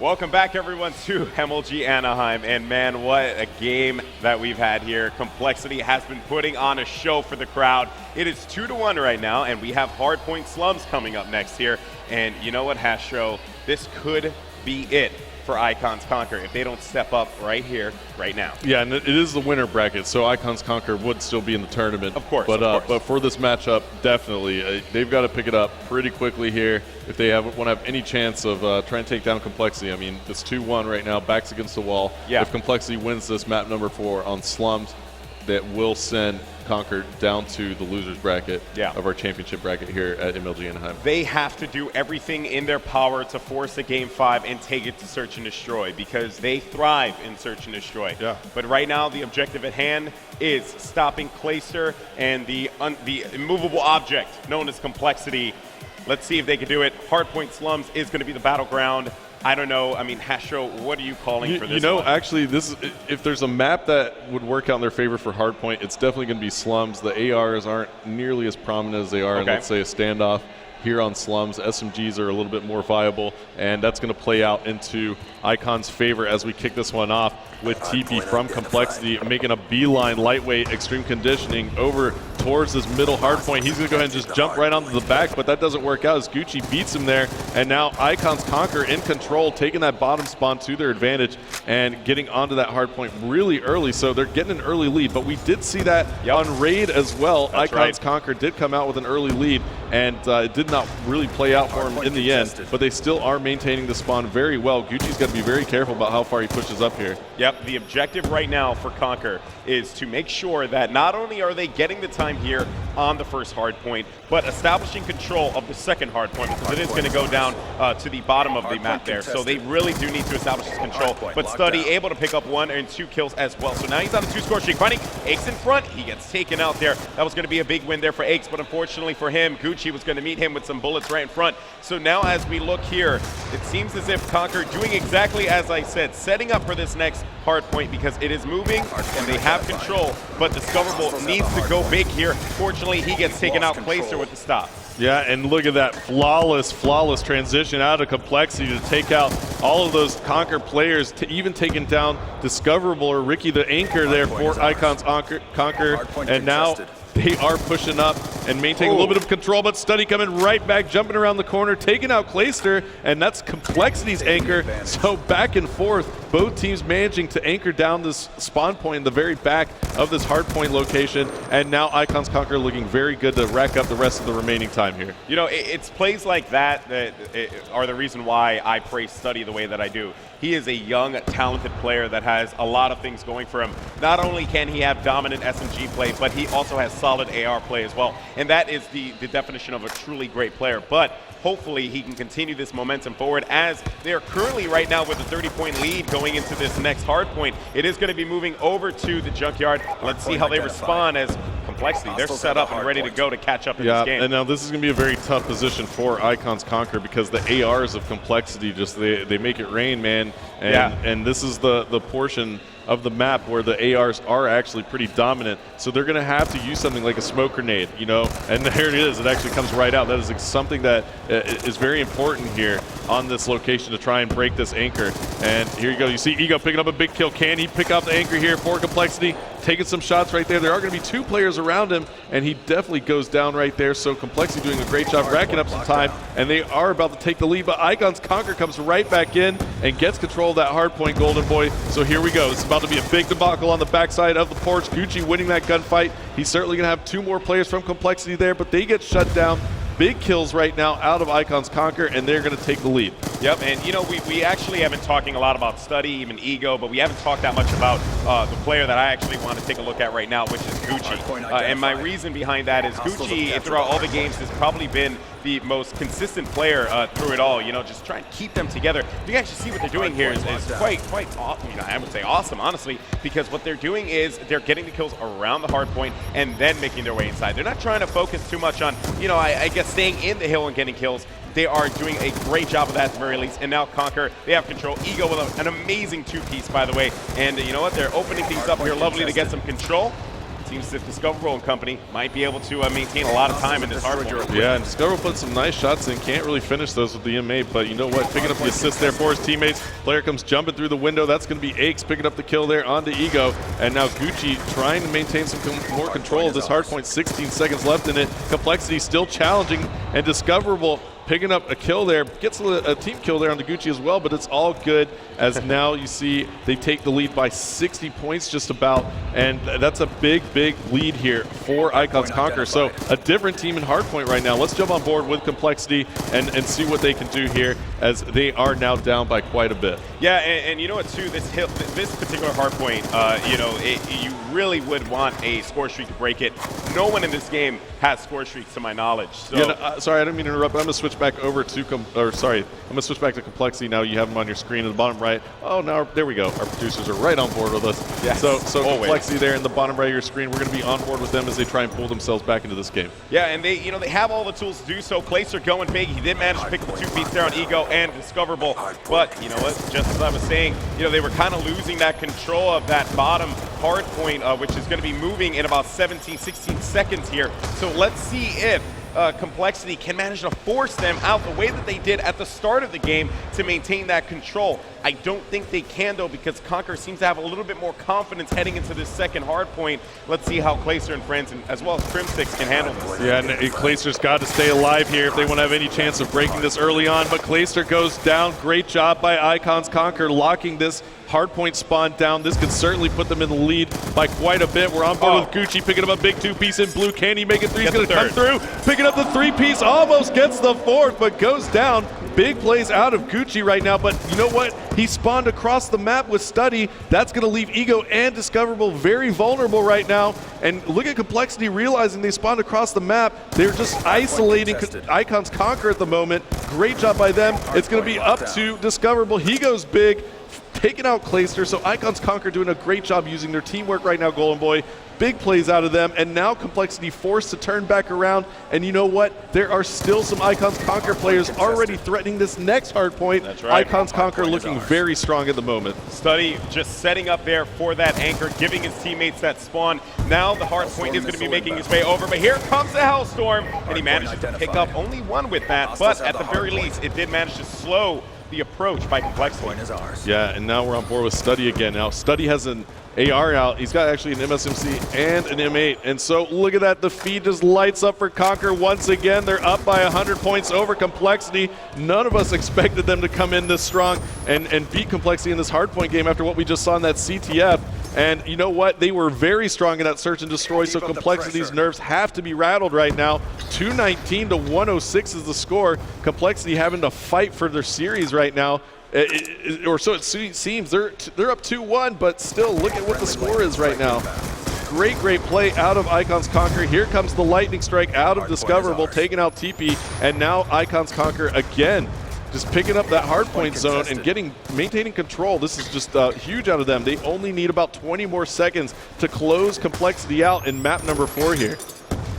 Welcome back, everyone, to MLG Anaheim. And man, what a game that we've had here. compLexity has been putting on a show for the crowd. It is 2-1 right now, and we have Hardpoint Slums coming up next here. And you know what, Hastro? This could be it for Icons Conquer if they don't step up right here, right now. Yeah, and it is the winner bracket, so Icons Conquer would still be in the tournament. Of course, but for this matchup, definitely, they've got to pick it up pretty quickly here if they want to have any chance of trying to take down compLexity. I mean, it's 2-1 right now, backs against the wall. Yeah. If compLexity wins this map number 4 on Slums, that will send Conquer down to the losers bracket of our championship bracket here at MLG Anaheim. They have to do everything in their power to force a Game 5 and take it to Search and Destroy because they thrive in Search and Destroy. Yeah. But right now, the objective at hand is stopping Clayster and the immovable object known as compLexity. Let's see if they can do it. Hardpoint Slums is going to be the battleground. I don't know. I mean, Hastro, what are you calling for this? You know, one? actually, this is, if there's a map that would work out in their favor for Hardpoint, it's definitely going to be Slums. The ARs aren't nearly as prominent as they are in, let's say, a standoff. Here on Slums, SMGs are a little bit more viable, and that's going to play out into Icon's favor as we kick this one off with TP from compLexity, making a beeline, lightweight, extreme conditioning over towards this middle hardpoint. He's going to go ahead and just jump right onto the back, but that doesn't work out as Gucci beats him there, and now Icons Conquer in control, taking that bottom spawn to their advantage and getting onto that hardpoint really early, so they're getting an early lead, but we did see that on Raid as well. That's Icons Conquer did come out with an early lead, and it did not really play out for him in the end, but they still are maintaining the spawn very well. Gucci's got to be very careful about how far he pushes up here. Yep, the objective right now for Conquer is to make sure that not only are they getting the time here on the first hard point, but establishing control of the second hard point, because it is going to go down to the bottom of the map there. So they really do need to establish this control. But Study able to pick up 1 and 2 kills as well. So now he's on a 2-score streak, finding Aches in front. He gets taken out there. That was going to be a big win there for Aches, but unfortunately for him, Gucci was going to meet him with some bullets right in front. So now as we look here, it seems as if Conquer doing exactly as I said, setting up for this next hard point because it is moving and they have control, but Discoverable needs to go big here. Fortunately, he gets taken out Clayster with the stop. Yeah, and look at that flawless transition out of compLexity to take out all of those Conquer players, to even taking down Discoverable or Ricky the Anchor there for Icons Conquer, and now they are pushing up and maintaining a little bit of control, but Study coming right back, jumping around the corner, taking out Clayster, and that's compLexity's anchor. So back and forth, both teams managing to anchor down this spawn point in the very back of this hardpoint location, and now Icons Conquer looking very good to rack up the rest of the remaining time here. You know, it's plays like that that are the reason why I praise Study the way that I do. He is a young, talented player that has a lot of things going for him. Not only can he have dominant SMG play, but he also has solid AR play as well. And that is the definition of a truly great player. But hopefully he can continue this momentum forward as they're currently right now with a 30-point lead going into this next hard point. It is going to be moving over to the Junkyard. Let's see how they respond as compLexity. They're set up and ready to go to catch up in this game. And now this is going to be a very tough position for Icons Conquer because the ARs of compLexity just, they make it rain, man. And this is the portion of the map where the ARs are actually pretty dominant. So they're going to have to use something like a smoke grenade, you know, and there it is. It actually comes right out. That is something that is very important here on this location to try and break this anchor. And here you go. You see Ego picking up a big kill. Can he pick up the anchor here for compLexity? Taking some shots right there. There are going to be 2 players around him, and he definitely goes down right there. So compLexity doing a great job racking up some time, and they are about to take the lead. But Icons Conquer comes right back in and gets control of that hard point, Golden Boy. So here we go. This is about to be a big debacle on the backside of the porch. Gucci winning that gunfight. He's certainly going to have 2 more players from compLexity there, but they get shut down. Big kills right now out of Icons Conquer, and they're going to take the lead. Yep, and you know, we actually have been talking a lot about Study, even Ego, but we haven't talked that much about the player that I actually want to take a look at right now, which is Gucci. And my reason behind that is Gucci, throughout all the games, has probably been the most consistent player through it all. You know, just trying to keep them together. You can actually see what they're doing here is quite awesome. You know, I would say awesome, honestly, because what they're doing is they're getting the kills around the hard point and then making their way inside. They're not trying to focus too much on, you know, I guess staying in the hill and getting kills. They are doing a great job of that at the very least. And now Conquer, they have control. Ego with an amazing 2-piece, by the way. And you know what? They're opening things up here lovely to get some control. seems as if Discoverable and company might be able to maintain a lot of time in this hard point. Yeah, and Discoverable put some nice shots in. Can't really finish those with the M8, but you know what? Picking up the assist there for his teammates. Player comes jumping through the window. That's going to be Aches picking up the kill there onto Ego. And now Gucci trying to maintain some more control of this hard point. 16 seconds left in it. compLexity still challenging, and Discoverable picking up a kill there, gets a team kill there on the Gucci as well, but it's all good as now you see they take the lead by 60 points just about, and that's a big, big lead here for Icons Conquer. So a different team in hardpoint right now. Let's jump on board with compLexity and see what they can do here as they are now down by quite a bit. Yeah, and you know what too, this particular hardpoint, you know, you really would want a score streak to break it. No one in this game has score streaks to my knowledge. So. Yeah, sorry, I didn't mean to interrupt, but I'm going to switch back over to, I'm going to switch back to compLexity now. You have them on your screen in the bottom right. Oh, now, there we go. Our producers are right on board with us. Yes, so always. compLexity there in the bottom right of your screen. We're going to be on board with them as they try and pull themselves back into this game. Yeah, and they have all the tools to do so. Clayster going big. He did manage to pick the 2 beats there on Ego and Discoverable. But, you know what, just as I was saying, you know, they were kind of losing that control of that bottom hard point, which is going to be moving in about 17, 16 seconds here. So let's see if compLexity can manage to force them out the way that they did at the start of the game to maintain that control. I don't think they can, though, because Conquer seems to have a little bit more confidence heading into this second hard point. Let's see how Clayster and friends, and as well as Crimsticks, can handle this. Yeah, and Clayster's got to stay alive here if they want to have any chance of breaking this early on, but Clayster goes down. Great job by Icons Conquer locking this hardpoint spawn down. This could certainly put them in the lead by quite a bit. We're on board with Gucci picking up a big 2-piece in blue. Can he make it 3? He's going to come through. Picking up the 3-piece, almost gets the 4th, but goes down. Big plays out of Gucci right now, but you know what? He spawned across the map with Study. That's going to leave Ego and Discoverable very vulnerable right now. And look at compLexity realizing they spawned across the map. They're just isolating Icons Conquer at the moment. Great job by them. It's going to be up to Discoverable. He goes big, taking out Clayster. So Icons Conquer doing a great job using their teamwork right now, Golden Boy. Big plays out of them, and now compLexity forced to turn back around. And you know what? There are still some Icons Conquer players already threatening this next hard point. That's right. Icons Conquer looking very strong at the moment. Study just setting up there for that anchor, giving his teammates that spawn. Now the hard point is going to be making his way over, but here comes the Hellstorm, and he managed to pick up only 1 with that, but at the very least, it did manage to slow the approach by compLexity. Yeah, and now we're on board with Study again. Now Study has an AR out. He's got actually an MSMC and an M8. And so look at that. The feed just lights up for Conquer once again. They're up by 100 points over compLexity. None of us expected them to come in this strong and beat compLexity in this hardpoint game after what we just saw in that CTF. And you know what? They were very strong in that search and destroy, so compLexity's nerves have to be rattled right now. 219 to 106 is the score. compLexity having to fight for their series right now. Or so it seems. They're up 2-1, but still, look at what the score is right now. Great play out of Icons Conquer. Here comes the lightning strike out of Discoverable, taking out TP, and now Icons Conquer again, just picking up that hardpoint zone and maintaining control. This is just huge out of them. They only need about 20 more seconds to close compLexity out in map number 4 here.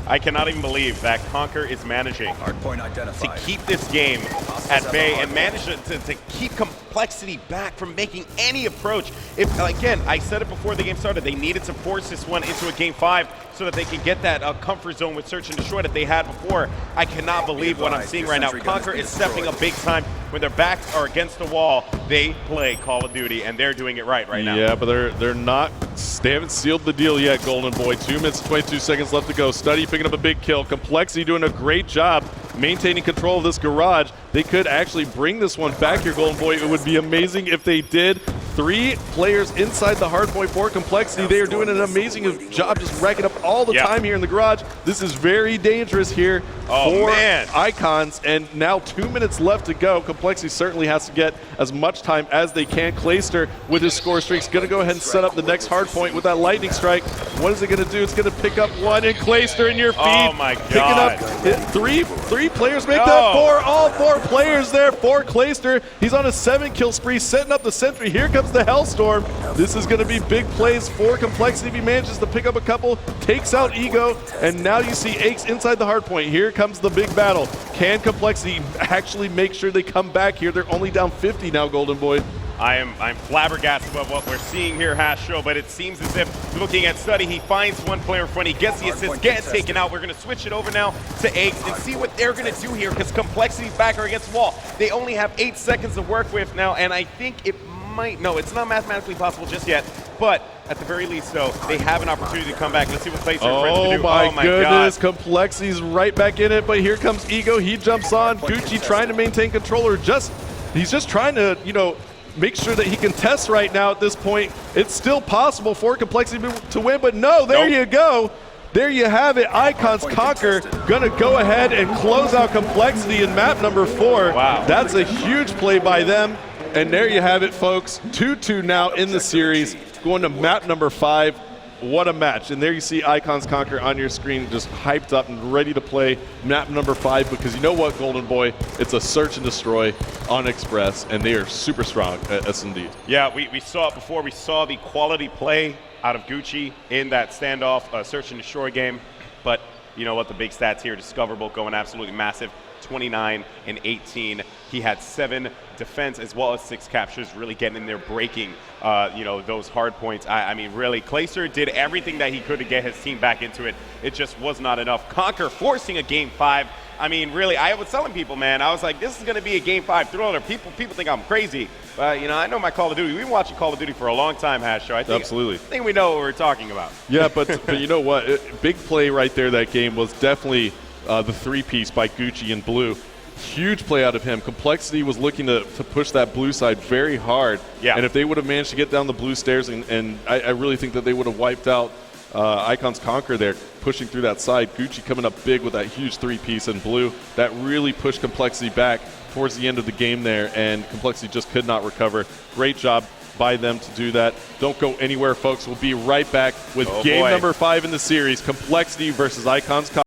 I cannot even believe that Conquer is managing to keep this game at bay and manage to keep compLexity back from making any approach. If, again, I said it before the game started, they needed to force this one into a game 5 so that they could get that comfort zone with search and destroy that they had before. I cannot believe what I'm seeing right now. Conquer is stepping up big time. When their backs are against the wall, they play Call of Duty, and they're doing it right now. Yeah, but they haven't sealed the deal yet, Golden Boy. 2 minutes, 22 seconds left to go. Study picking up a big kill. compLexity doing a great job maintaining control of this garage. They could actually bring this one back here, Golden Boy. It would be amazing if they did. 3 players inside the hardpoint for compLexity. They are doing an amazing job just racking up all the time here in the garage. This is very dangerous here for Icons, and now 2 minutes left to go. compLexity certainly has to get as much time as they can. Clayster with his score streak's going to go ahead and set up the next hardpoint with that lightning strike. What is it going to do? It's going to pick up 1, and Clayster in your feed. Oh my God. Picking up 3 players make that 4. All 4 players there for Clayster. He's on a 7-kill spree, setting up the sentry. Here comes the Hellstorm. This is going to be big plays for compLexity if he manages to pick up a couple, takes out Ego, and now you see Aches inside the hardpoint. Here comes the big battle. Can compLexity actually make sure they come back here? They're only down 50 now, Golden Boy. I'm flabbergasted about what we're seeing here, Hastro, but it seems as if looking at Study, he finds one player in front, he gets the assist, gets taken out. We're going to switch it over now to Eggs and see what they're going to do here, because compLexity's back are against the wall. They only have 8 seconds to work with now, and I think it might, no, it's not mathematically possible just yet, but at the very least, though, they have an opportunity to come back. Let's see what Placer and friends can do. Oh my goodness, God. compLexity's right back in it, but here comes Ego. He jumps on. Gucci trying to maintain control, or he's just trying to, make sure that he can test right now at this point. It's still possible for compLexity to win, but no, there you go. There you have it. Icons Conquer gonna go ahead and close out compLexity in map number 4. Wow. That's a huge play by them. And there you have it, folks. 2-2 now in the series, going to map number 5. What a match. And there you see Icons Conquer on your screen, just hyped up and ready to play map number 5, because you know what, Golden Boy? It's a search and destroy on Express, and they are super strong at S&D. Yeah, we saw it before. We saw the quality play out of Gucci in that standoff search and destroy game. But you know what? The big stats here, Discoverable going absolutely massive. 29 and 18. He had 7 defense as well as 6 captures, really getting in there, breaking those hard points. I mean, really, Placer did everything that he could to get his team back into it. It just was not enough. Conquer forcing a game 5. I mean, really, I was telling people, man, I was like, this is going to be a game 5 thriller. People think I'm crazy. But, I know my Call of Duty. We've been watching Call of Duty for a long time, Hastro. Absolutely. I think we know what we're talking about. Yeah, but you know what? Big play right there that game was definitely the 3-piece by Gucci and Blue. Huge play out of him. compLexity was looking to push that blue side very hard. Yeah. And if they would have managed to get down the blue stairs, and I really think that they would have wiped out Icons Conquer there, pushing through that side. Gucci coming up big with that huge 3-piece and Blue. That really pushed compLexity back towards the end of the game there, and compLexity just could not recover. Great job by them to do that. Don't go anywhere, folks. We'll be right back with game number 5 in the series, compLexity versus Icons Conquer.